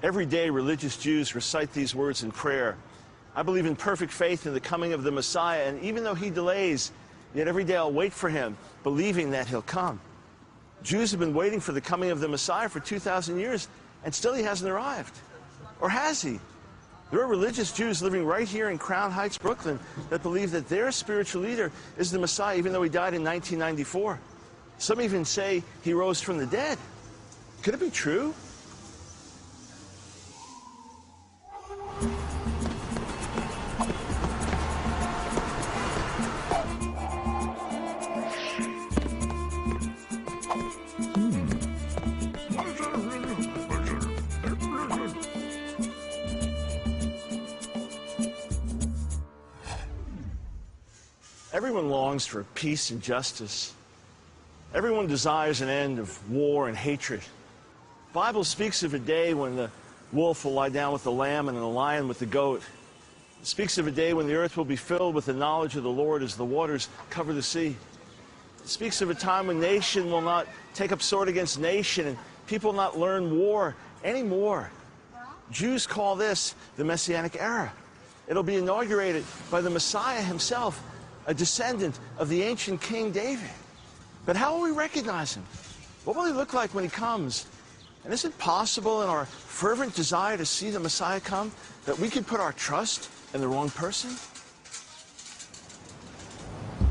Every day, religious Jews recite these words in prayer. I believe in perfect faith in the coming of the Messiah, and even though he delays, yet every day I'll wait for him, believing that he'll come. Jews have been waiting for the coming of the Messiah for 2,000 years, and still he hasn't arrived. Or has he? There are religious Jews living right here in Crown Heights, Brooklyn, that believe that their spiritual leader is the Messiah, even though he died in 1994. Some even say he rose from the dead. Could it be true? Everyone longs for peace and justice. Everyone desires an end of war and hatred. The Bible speaks of a day when the wolf will lie down with the lamb and the lion with the goat. It speaks of a day when the earth will be filled with the knowledge of the Lord as the waters cover the sea. It speaks of a time when nation will not take up sword against nation and people will not learn war anymore. Jews call this the Messianic era. It'll be inaugurated by the Messiah himself, a descendant of the ancient King David. But how will we recognize him? What will he look like when he comes? And is it possible in our fervent desire to see the Messiah come that we could put our trust in the wrong person?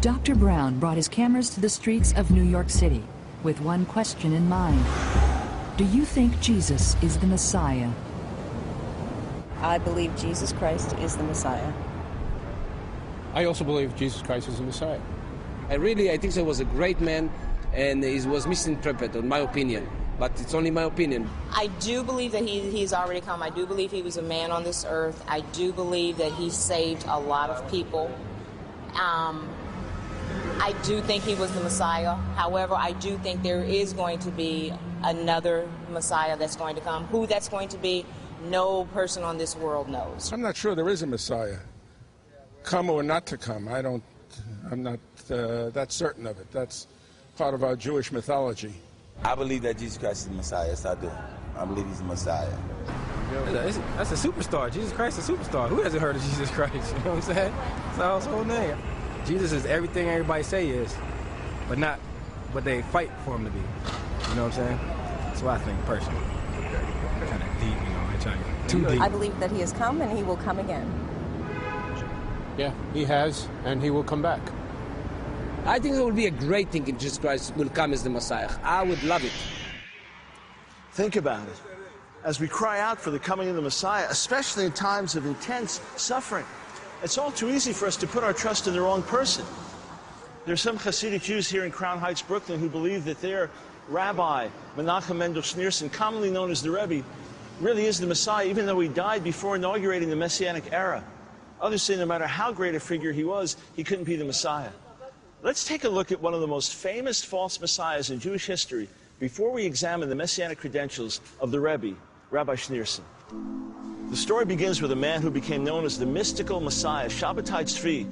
Dr. Brown brought his cameras to the streets of New York City with one question in mind. Do you think Jesus is the Messiah? I believe Jesus Christ is the Messiah. I also believe Jesus Christ is the Messiah. I think he was a great man, and he was misinterpreted, in my opinion. But it's only my opinion. I do believe that he's already come. I do believe he was a man on this earth. I do believe that he saved a lot of people. I do think he was the Messiah. However, I do think there is going to be another Messiah that's going to come. Who that's going to be, no person on this world knows. I'm not sure there is a Messiah. Come or not to come, I'm not that certain of it. That's part of our Jewish mythology. I believe that Jesus Christ is the Messiah. Yes, I do. I believe he's the Messiah. That's a superstar. Jesus Christ is a superstar. Who hasn't heard of Jesus Christ? You know what I'm saying? That's the whole name. Jesus is everything everybody say he is, but not what they fight for him to be. You know what I'm saying? That's what I think personally. Kind of deep, you know, too deep. I believe that he has come and he will come again. Yeah, he has, and he will come back. I think it would be a great thing if Jesus Christ will come as the Messiah. I would love it. Think about it. As we cry out for the coming of the Messiah, especially in times of intense suffering, it's all too easy for us to put our trust in the wrong person. There's some Hasidic Jews here in Crown Heights, Brooklyn, who believe that their rabbi, Menachem Mendel Schneerson, commonly known as the Rebbe, really is the Messiah, even though he died before inaugurating the Messianic era. Others say no matter how great a figure he was, he couldn't be the Messiah. Let's take a look at one of the most famous false messiahs in Jewish history before we examine the messianic credentials of the Rebbe, Rabbi Schneerson. The story begins with a man who became known as the mystical Messiah, Shabbatai Tzvi,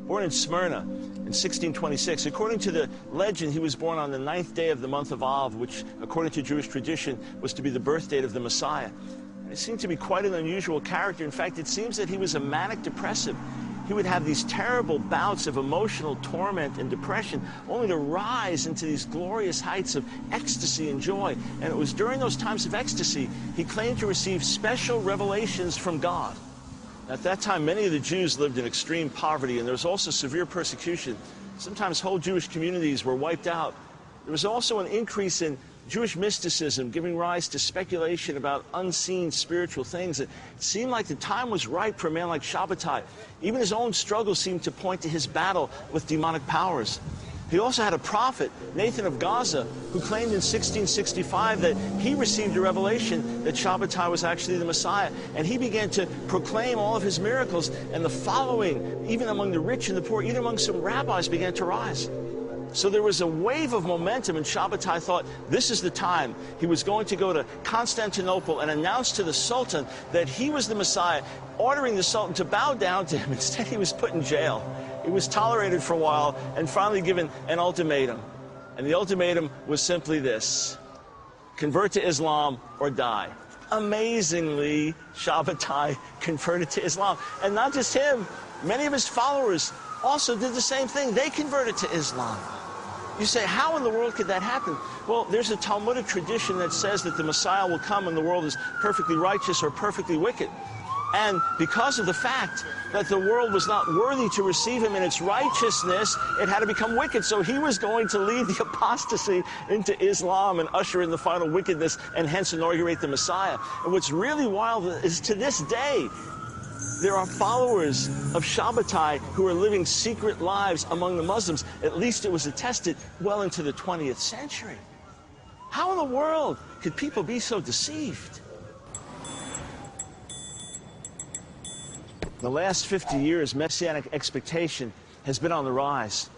born in Smyrna in 1626. According to the legend, he was born on the 9th day of the month of Av, which, according to Jewish tradition, was to be the birth date of the Messiah. It seemed to be quite an unusual character. In fact, it seems that he was a manic depressive. He would have these terrible bouts of emotional torment and depression, only to rise into these glorious heights of ecstasy and joy. And it was during those times of ecstasy he claimed to receive special revelations from God. At that time, many of the Jews lived in extreme poverty, and there was also severe persecution. Sometimes whole Jewish communities were wiped out. There was also an increase in Jewish mysticism, giving rise to speculation about unseen spiritual things. It seemed like the time was ripe for a man like Shabbatai. Even his own struggles seemed to point to his battle with demonic powers. He also had a prophet, Nathan of Gaza, who claimed in 1665 that he received a revelation that Shabbatai was actually the Messiah. And he began to proclaim all of his miracles, and the following, even among the rich and the poor, even among some rabbis, began to rise. So there was a wave of momentum, and Shabbatai thought this is the time. He was going to go to Constantinople and announce to the Sultan that he was the Messiah, ordering the Sultan to bow down to him. Instead, he was put in jail. He was tolerated for a while and finally given an ultimatum. And the ultimatum was simply this: convert to Islam or die. amazingly, Shabbatai converted to Islam. And not just him, many of his followers also did the same thing. They converted to Islam. You say, how in the world could that happen? Well, there's a Talmudic tradition that says that the Messiah will come and the world is perfectly righteous or perfectly wicked. And because of the fact that the world was not worthy to receive him in its righteousness, it had to become wicked. So he was going to lead the apostasy into Islam and usher in the final wickedness and hence inaugurate the Messiah. And what's really wild is to this day, there are followers of Shabbatai who are living secret lives among the Muslims. At least it was attested well into the 20th century. How in the world could people be so deceived? The last 50 years, Messianic expectation has been on the rise.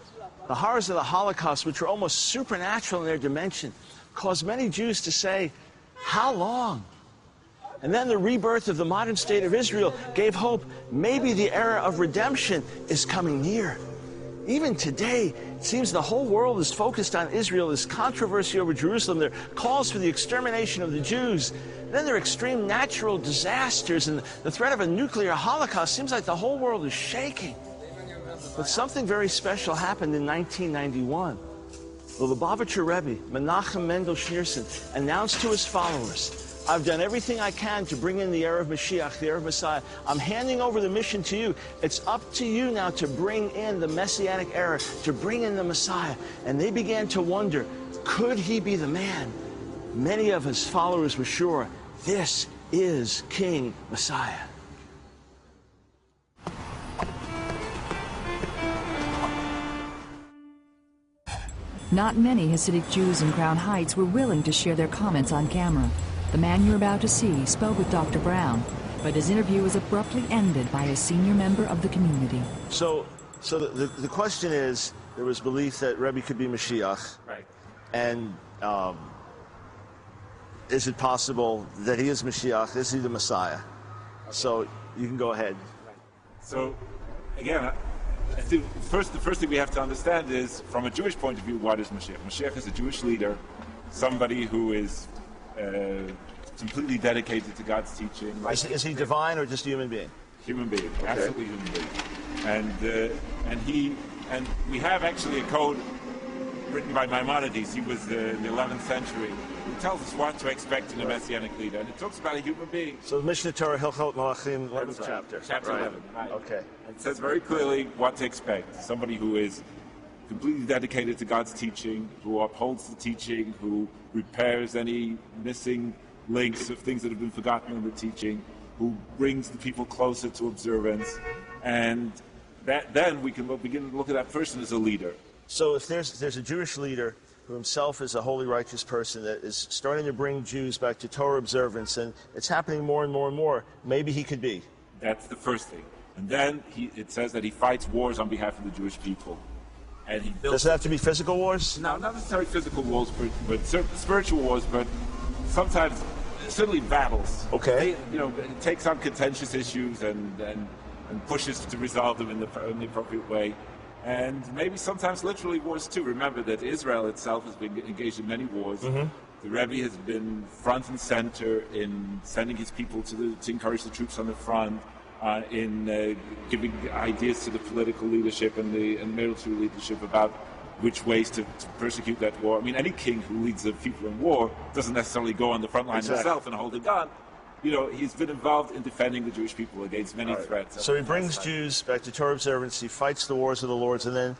The horrors of the Holocaust, which were almost supernatural in their dimension, caused many Jews to say, how long? And then the rebirth of the modern state of Israel gave hope. Maybe the era of redemption is coming near. Even today, it seems the whole world is focused on Israel. There's controversy over Jerusalem. There are calls for the extermination of the Jews. Then there are extreme natural disasters, and the threat of a nuclear holocaust. Seems like the whole world is shaking. But something very special happened in 1991. The Lubavitcher Rebbe, Menachem Mendel Schneerson, announced to his followers, I've done everything I can to bring in the era of Mashiach, the era of Messiah. I'm handing over the mission to you. It's up to you now to bring in the Messianic era, to bring in the Messiah. And they began to wonder, could he be the man? Many of his followers were sure, this is King Messiah. Not many Hasidic Jews in Crown Heights were willing to share their comments on camera. The man you're about to see spoke with Dr. Brown, but his interview was abruptly ended by a senior member of the community. So the question is, there was belief that Rebbe could be Mashiach. Right. And is it possible that he is Mashiach? Is he the Messiah? Okay. So you can go ahead. Right. So, again, I think the first thing we have to understand is, from a Jewish point of view, what is Mashiach? Mashiach is a Jewish leader, somebody who is completely dedicated to God's teaching. Is he divine or just a human being? Human being, okay. Absolutely human being. And we have actually a code written by Maimonides. He was in the 11th century. Who tells us what to expect in a Messianic leader, and it talks about a human being. So the Mishnah Torah, Hilchot Malachim, 11th chapter. Chapter right. 11. Right. Okay. It says very clearly what to expect. Somebody who is completely dedicated to God's teaching, who upholds the teaching, who repairs any missing links of things that have been forgotten in the teaching, who brings the people closer to observance, and then we can begin to look at that person as a leader. So if there's a Jewish leader who himself is a holy, righteous person that is starting to bring Jews back to Torah observance, and it's happening more and more and more, maybe he could be. That's the first thing. And then it says that he fights wars on behalf of the Jewish people. And he builds. Does it have to be physical wars? No, not necessarily physical wars, but spiritual wars, but sometimes, certainly battles. Okay. It takes on contentious issues and pushes to resolve them in the appropriate way. And maybe sometimes literally wars too. Remember that Israel itself has been engaged in many wars. Mm-hmm. The Rebbe has been front and center in sending his people to encourage the troops on the front, in giving ideas to the political leadership and the military leadership about which ways to persecute that war. I mean, any king who leads the people in war doesn't necessarily go on the front line himself and hold a gun. He's been involved in defending the Jewish people against many threats. So he brings Jews back to Torah observance, he fights the wars of the Lords, and then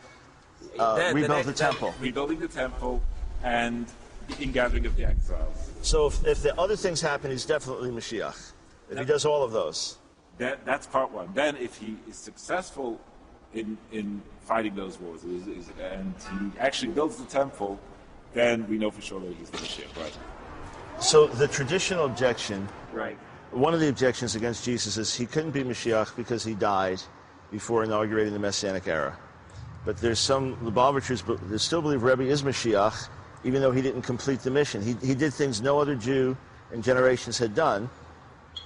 rebuilds the temple. Rebuilding the temple and the ingathering of the exiles. So if the other things happen, he's definitely Mashiach. If he does all of those. That's part one. Then if he is successful in fighting those wars and he actually builds the temple, then we know for sure that he's the Mashiach, right? So the traditional objection, right? One of the objections against Jesus is he couldn't be Mashiach because he died before inaugurating the Messianic era. But there's some Lubavitchers that still believe Rebbe is Mashiach, even though he didn't complete the mission. He did things no other Jew in generations had done,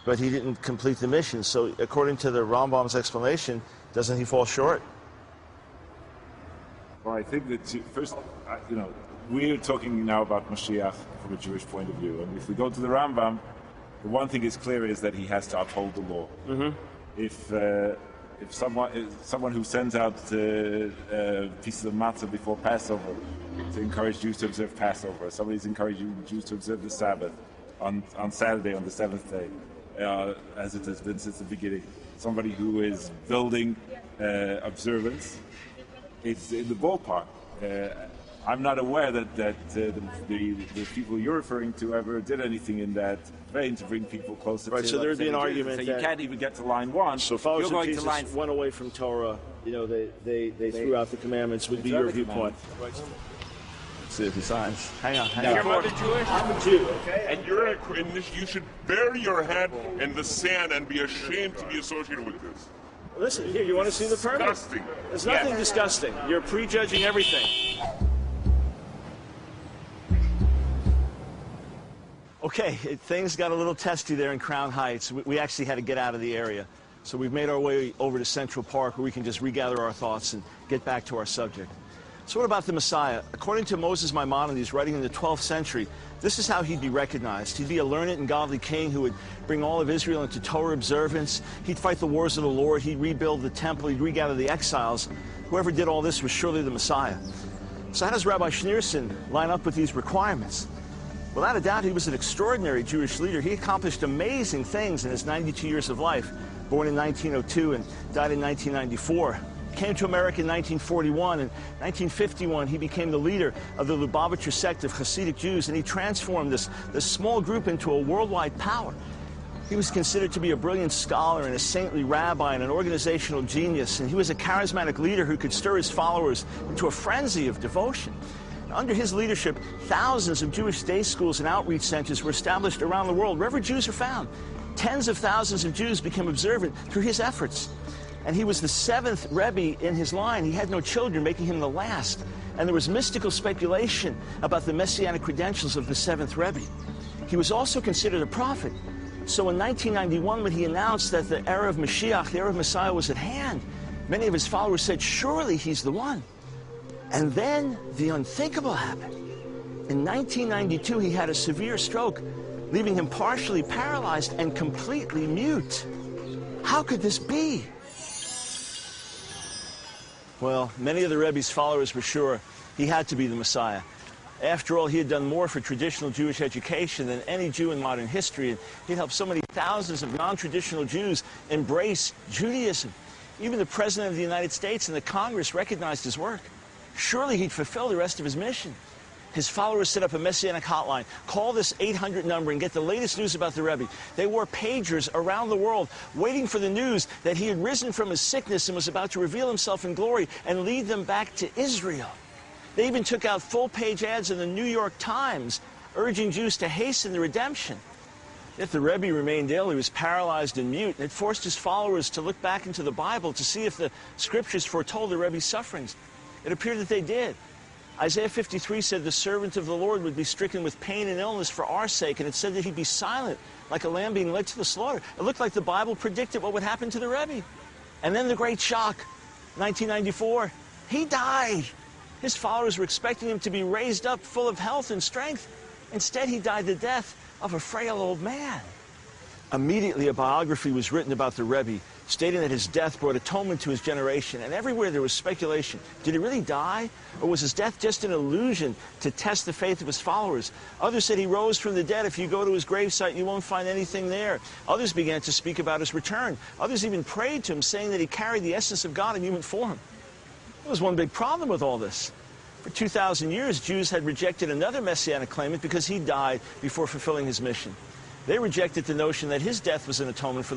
but he didn't complete the mission. So according to the Rambam's explanation, doesn't he fall short? Well, I think that first, we're talking now about Mashiach from a Jewish point of view. And if we go to the Rambam The one thing is clear is that he has to uphold the law. If someone who sends out pieces of matzah before Passover to encourage Jews to observe Passover, somebody's encouraging Jews to observe the Sabbath on Saturday, on the seventh day, as it has been since the beginning, somebody who is building observance, it's in the ballpark. I'm not aware that the people you're referring to ever did anything in that vein to bring people closer. Right. To So there'd be an argument that that you can't even get to line 1. So followers of Jesus went away from Torah. You know, they threw out the commandments. Would be your viewpoint. Let's see if he signs. Hang on. Your mother Jewish? I'm a Jew. Okay. And you should bury your head in the sand and be ashamed to be associated with this. Listen, here. You want to see the permit? Disgusting. There's nothing disgusting. You're prejudging everything. Okay, things got a little testy there in Crown Heights. We actually had to get out of the area. So we've made our way over to Central Park where we can just regather our thoughts and get back to our subject. So what about the Messiah? According to Moses Maimonides, writing in the 12th century, this is how he'd be recognized. He'd be a learned and godly king who would bring all of Israel into Torah observance. He'd fight the wars of the Lord. He'd rebuild the temple. He'd regather the exiles. Whoever did all this was surely the Messiah. So how does Rabbi Schneerson line up with these requirements? Without a doubt, he was an extraordinary Jewish leader. He accomplished amazing things in his 92 years of life, born in 1902 and died in 1994. Came to America in 1941. In 1951, he became the leader of the Lubavitcher sect of Hasidic Jews, and he transformed this small group into a worldwide power. He was considered to be a brilliant scholar and a saintly rabbi and an organizational genius, and he was a charismatic leader who could stir his followers into a frenzy of devotion. Under his leadership, thousands of Jewish day schools and outreach centers were established around the world, wherever Jews are found. Tens of thousands of Jews became observant through his efforts. And he was the 7th Rebbe in his line. He had no children, making him the last. And there was mystical speculation about the messianic credentials of the 7th Rebbe. He was also considered a prophet. So in 1991, when he announced that the era of Mashiach, the era of Messiah, was at hand, many of his followers said, surely he's the one. And then the unthinkable happened. In 1992, he had a severe stroke, leaving him partially paralyzed and completely mute. How could this be? Well, many of the Rebbe's followers were sure he had to be the Messiah. After all, he had done more for traditional Jewish education than any Jew in modern history, and he'd helped so many thousands of non-traditional Jews embrace Judaism. Even the President of the United States and the Congress recognized his work. Surely he'd fulfill the rest of his mission. His followers set up a messianic hotline. Call this 800 number and get the latest news about the Rebbe. They wore pagers around the world, waiting for the news that he had risen from his sickness and was about to reveal himself in glory and lead them back to Israel. They even took out full-page ads in the New York Times, urging Jews to hasten the redemption. Yet the Rebbe remained ill. He was paralyzed and mute, and it forced his followers to look back into the Bible to see if the scriptures foretold the Rebbe's sufferings. It appeared that they did. Isaiah 53 said the servant of the Lord would be stricken with pain and illness for our sake, and it said that he'd be silent, like a lamb being led to the slaughter. It looked like the Bible predicted what would happen to the Rebbe. And then the great shock, 1994, he died. His followers were expecting him to be raised up full of health and strength. Instead, he died the death of a frail old man. Immediately, a biography was written about the Rebbe, stating that his death brought atonement to his generation. And everywhere there was speculation. Did he really die? Or was his death just an illusion to test the faith of his followers? Others said he rose from the dead. If you go to his gravesite, you won't find anything there. Others began to speak about his return. Others even prayed to him, saying that he carried the essence of God in human form. There was one big problem with all this. For 2,000 years, Jews had rejected another messianic claimant because he died before fulfilling his mission. They rejected the notion that his death was an atonement for